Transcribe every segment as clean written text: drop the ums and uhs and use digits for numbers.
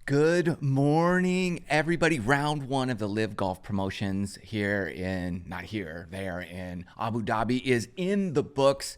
Good morning, everybody. Round one of the LIV Golf Promotions there in Abu Dhabi is in the books.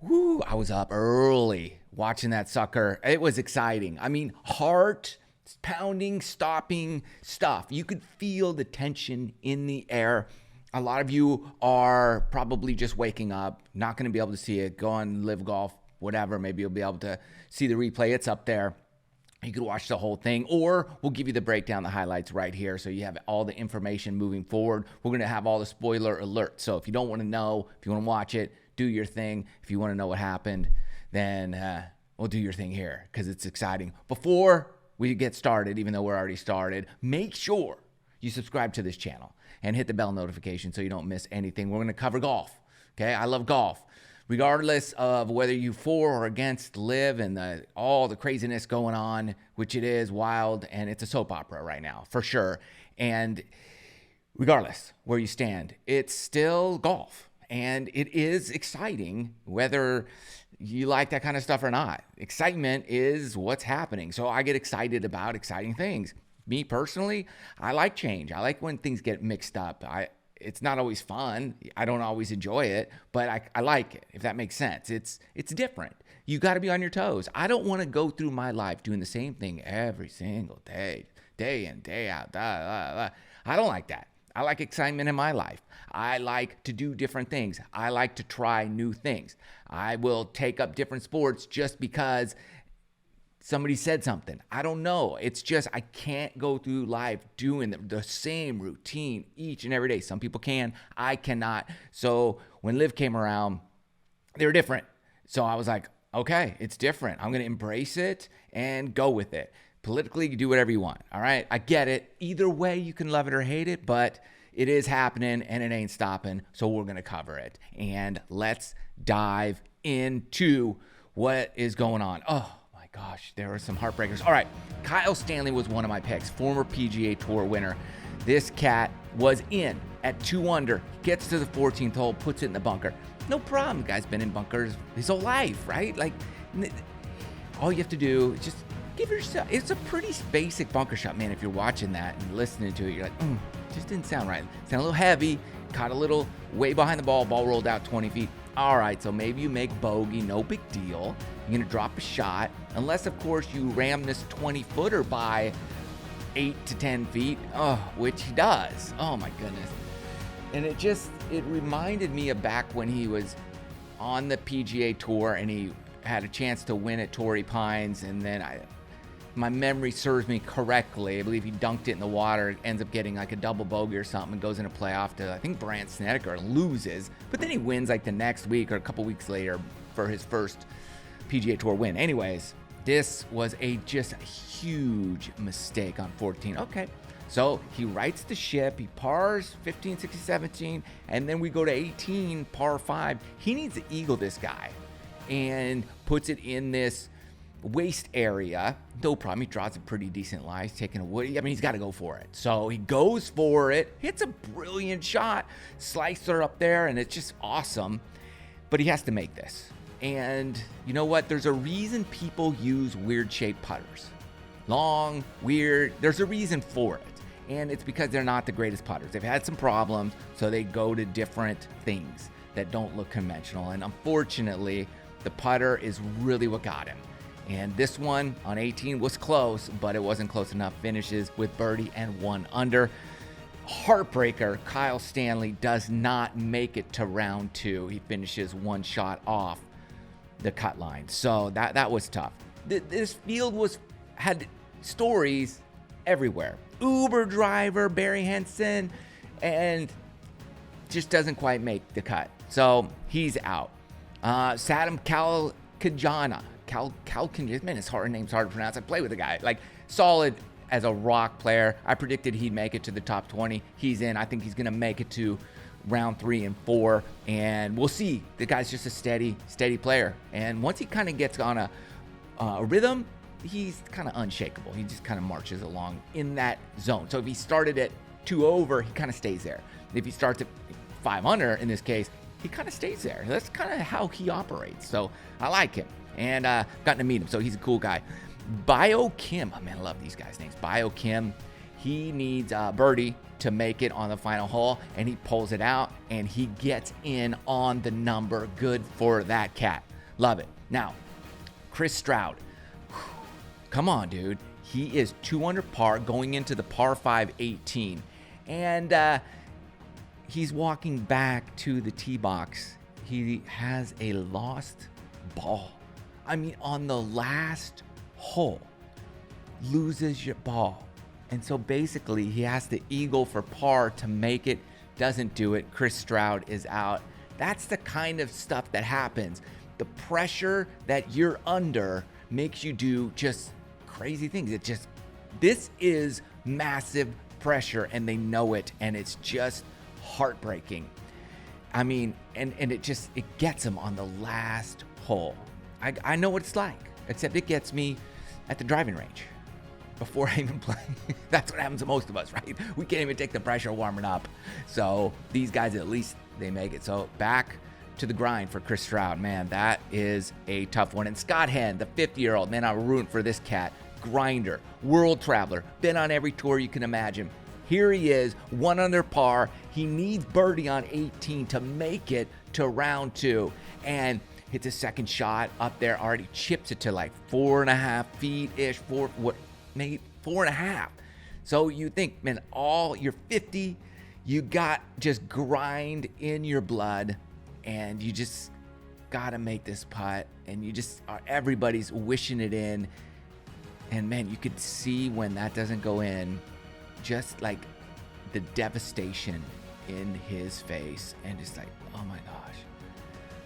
Woo, I was up early watching that sucker. It was exciting. I mean, heart pounding, stopping stuff. You could feel the tension in the air. A lot of you are probably just waking up, not going to be able to see it. Go on LIV Golf, whatever. Maybe you'll be able to see the replay. It's up there. You could watch the whole thing, or we'll give you the breakdown, the highlights right here, so you have all the information moving forward. We're going to have all the spoiler alerts. So if you don't want to know, if you want to watch it, do your thing. If you want to know what happened, then we'll do your thing here because it's exciting. Before we get started, even though we're already started, make sure you subscribe to this channel and hit the bell notification so you don't miss anything. We're going to cover golf. Okay, I love golf. Regardless of whether you for or against LIV and all the craziness going on, which it is wild, and it's a soap opera right now, for sure. And regardless where you stand, it's still golf. And it is exciting, whether you like that kind of stuff or not. Excitement is what's happening. So I get excited about exciting things. Me personally, I like change. I like when things get mixed up. It's not always fun. I don't always enjoy it, but I like it, if that makes sense. It's different. You got to be on your toes. I don't want to go through my life doing the same thing every single day, day in, day out. I don't like that. I like excitement in my life. I like to do different things. I like to try new things. I will take up different sports just because somebody said something. I don't know. It's just I can't go through life doing the same routine each and every day. Some people can. I cannot. So when LIV came around, they were different. So I was like, okay, it's different. I'm going to embrace it and go with it. Politically, you do whatever you want. All right? I get it. Either way, you can love it or hate it, but it is happening and it ain't stopping. So we're going to cover it. And let's dive into what is going on. Oh, gosh, there were some heartbreakers. All right, Kyle Stanley was one of my picks, former PGA Tour winner. This cat was in at 2 under, gets to the 14th hole, puts it in the bunker. No problem, guy's been in bunkers his whole life, right? Like, all you have to do is just give yourself, it's a pretty basic bunker shot, man. If you're watching that and listening to it, you're like, just didn't sound right. Sounded a little heavy, caught a little way behind the ball rolled out 20 feet. All right, so maybe you make bogey, no big deal. You're going to drop a shot, unless, of course, you ram this 20-footer by 8 to 10 feet, which he does. Oh, my goodness. And it reminded me of back when he was on the PGA Tour and he had a chance to win at Torrey Pines, and then my memory serves me correctly, I believe he dunked it in the water, ends up getting like a double bogey or something, and goes in a playoff to, I think, Brandt Snedeker, and loses. But then he wins like the next week or a couple weeks later for his first PGA Tour win. Anyways, this was just a huge mistake on 14. Okay, so he rights the ship. He pars 15, 16, 17, and then we go to 18, par 5. He needs to eagle this guy and puts it in this waist area. No problem. He draws a pretty decent lie. He's taking a wood. I mean, he's got to go for it. So he goes for it, hits a brilliant shot, slicer up there, and it's just awesome. But he has to make this. And you know what? There's a reason people use weird shaped putters. Long, weird. There's a reason for it. And it's because they're not the greatest putters. They've had some problems, so they go to different things that don't look conventional. And unfortunately, the putter is really what got him. And this one on 18 was close, but it wasn't close enough. Finishes with birdie and 1 under. Heartbreaker, Kyle Stanley does not make it to round 2. He finishes 1 shot off the cut line. So that was tough. This field had stories everywhere. Uber driver, Barry Henson, and just doesn't quite make the cut. So he's out. Saddam Kalkajana. Man, his name's hard to pronounce. I play with the guy. Like, solid as a rock player. I predicted he'd make it to the top 20. He's in. I think he's going to make it to round 3 and 4. And we'll see. The guy's just a steady player. And once he kind of gets on a rhythm, he's kind of unshakable. He just kind of marches along in that zone. So if he started at 2 over, he kind of stays there. If he starts at 5 under, in this case, he kind of stays there. That's kind of how he operates. So I like him. And gotten to meet him, so he's a cool guy. Kim, oh man, I love these guys' names. Kim, he needs birdie to make it on the final hole, and he pulls it out, and he gets in on the number. Good for that cat. Love it. Now, Chris Stroud. Come on, dude. He is 2 under par going into the par 5 18. And he's walking back to the tee box. He has a lost ball. I mean, on the last hole, loses your ball. And so basically, he has to eagle for par to make it. Doesn't do it. Chris Stroud is out. That's the kind of stuff that happens. The pressure that you're under makes you do just crazy things. This is massive pressure, and they know it, and it's just heartbreaking. I mean, and it gets them on the last hole. I know what it's like, except it gets me at the driving range before I even play. That's what happens to most of us, right? We can't even take the pressure warming up. So these guys, at least they make it. So back to the grind for Chris Stroud. Man, that is a tough one. And Scott Henn, the 50-year-old, man, I'm rooting for this cat. Grinder, world traveler, been on every tour you can imagine. Here he is, 1 under par. He needs birdie on 18 to make it to round 2. And hits a second shot up there, already chips it to like 4.5 feet-ish, maybe 4.5. So you think, man, you're 50, you got just grind in your blood, and you just got to make this putt, and everybody's wishing it in. And man, you could see when that doesn't go in, just like the devastation in his face, and just like, oh my gosh.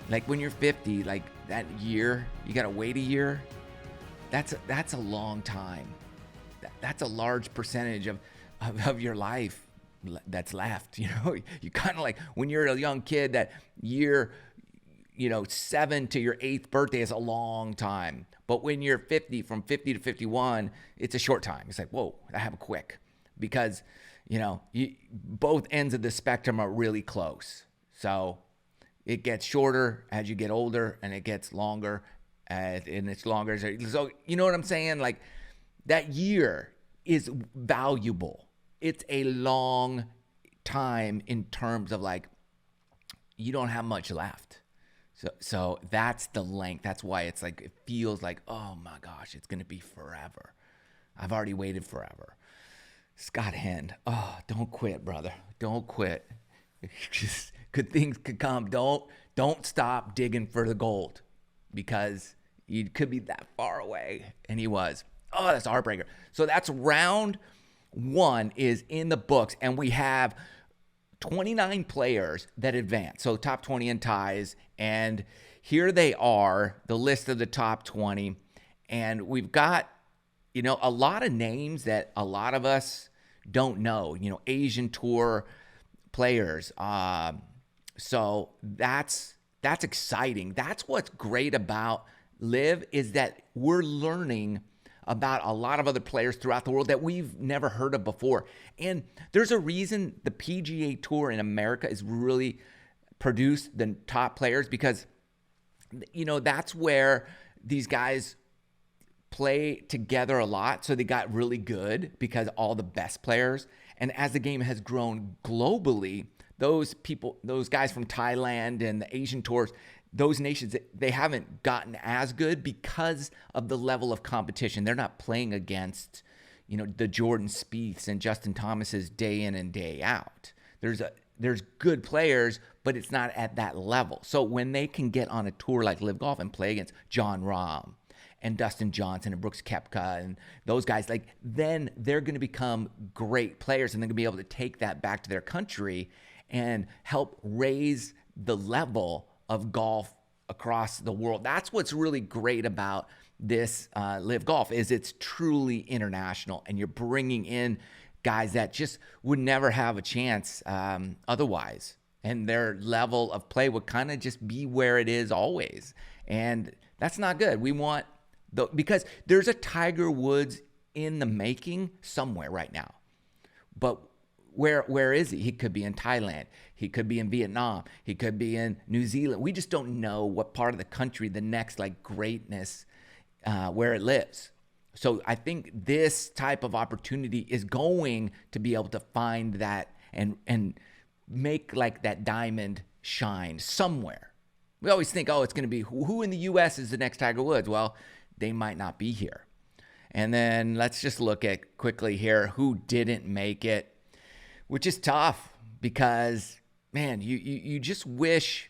Like when you're 50, like that year, you got to wait a year. That's a long time. That's a large percentage of your life that's left. You know, you kind of like when you're a young kid, that year, 7 to your 8th birthday is a long time. But when you're 50, from 50 to 51, it's a short time. It's like, whoa, that happened quick. Because, both ends of the spectrum are really close. So it gets shorter as you get older, and it gets longer, and it's longer. So you know what I'm saying? Like that year is valuable. It's a long time in terms of like, you don't have much left. So that's the length. That's why it's like, it feels like, oh my gosh, it's going to be forever. I've already waited forever. Scott Henn, oh, don't quit, brother. Don't quit. Just good things could come. Don't stop digging for the gold, because you could be that far away. And he was. Oh, that's a heartbreaker. So that's round 1 is in the books, and we have 29 players that advance. So top 20 in ties. And here they are, the list of the top 20. And we've got, a lot of names that a lot of us don't know, Asian Tour players. So that's exciting. That's what's great about LIV, is that we're learning about a lot of other players throughout the world that we've never heard of before. And there's a reason the PGA Tour in America is really produced the top players, because, that's where these guys play together a lot. So they got really good because all the best players. And as the game has grown globally, those guys from Thailand and the Asian tours, those nations, they haven't gotten as good because of the level of competition. They're not playing against, the Jordan Spieths and Justin Thomases day in and day out. There's good players, but it's not at that level. So when they can get on a tour like LIV Golf and play against Jon Rahm and Dustin Johnson and Brooks Koepka and those guys, like, then they're going to become great players, and they're going to be able to take that back to their country and help raise the level of golf across the world. That's what's really great about this LIV Golf, is it's truly international, and you're bringing in guys that just would never have a chance otherwise, and their level of play would kind of just be where it is always, and that's not good. We want because there's a Tiger Woods in the making somewhere right now, but where is he? He could be in Thailand. He could be in Vietnam. He could be in New Zealand. We just don't know what part of the country the next greatness where it lives. So I think this type of opportunity is going to be able to find that and make like that diamond shine somewhere. We always think, oh, it's going to be who in the U.S. is the next Tiger Woods? Well, they might not be here. And then let's just look at quickly here who didn't make it, which is tough because, man, you just wish,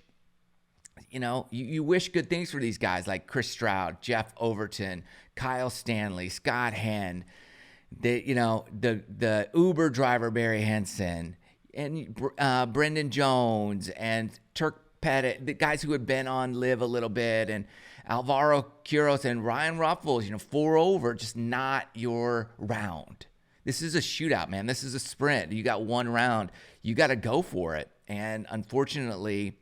you wish good things for these guys like Chris Stroud, Jeff Overton, Kyle Stanley, Scott Henn, the Uber driver Barry Henson, and Brendan Jones and Turk Pettit, the guys who had been on LIV a little bit, and Alvaro Quiros and Ryan Ruffles, 4 over, just not your round. This is a shootout, man. This is a sprint. You got one round. You got to go for it. And unfortunately,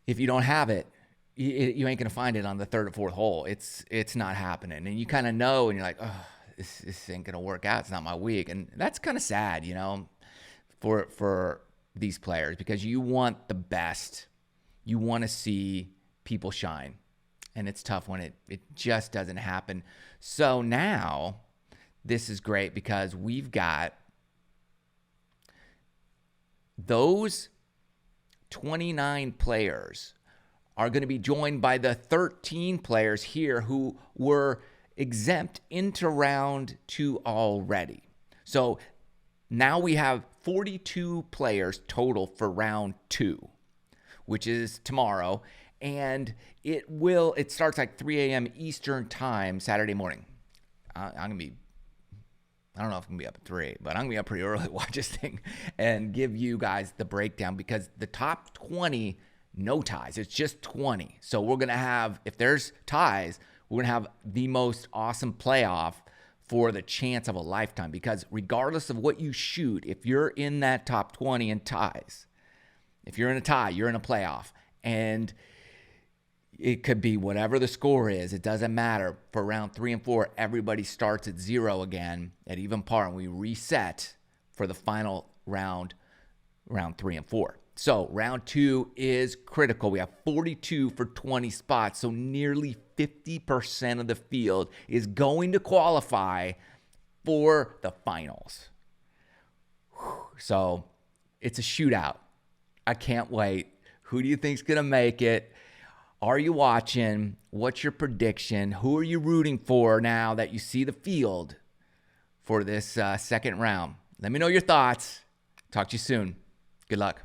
if you don't have it, you ain't going to find it on the third or fourth hole. It's not happening. And you kind of know, and you're like, oh, this ain't going to work out. It's not my week. And that's kind of sad, for these players, because you want the best. You want to see people shine. And it's tough when it just doesn't happen. So now this is great because we've got those 29 players are going to be joined by the 13 players here who were exempt into round 2 already. So now we have 42 players total for round 2, which is tomorrow. And it starts like 3 a.m. Eastern time Saturday morning. I don't know if I'm going to be up at 3, but I'm going to be up pretty early to watch this thing and give you guys the breakdown, because the top 20, no ties. It's just 20. So we're going to have, if there's ties, we're going to have the most awesome playoff for the chance of a lifetime, because regardless of what you shoot, if you're in that top 20 in ties, if you're in a tie, you're in a playoff. And it could be whatever the score is. It doesn't matter. For round 3 and 4, everybody starts at 0 again at even par, and we reset for the final round 3 and 4. So round 2 is critical. We have 42 for 20 spots. So nearly 50% of the field is going to qualify for the finals. So it's a shootout. I can't wait. Who do you think's going to make it? Are you watching? What's your prediction? Who are you rooting for now that you see the field for this second round? Let me know your thoughts. Talk to you soon. Good luck.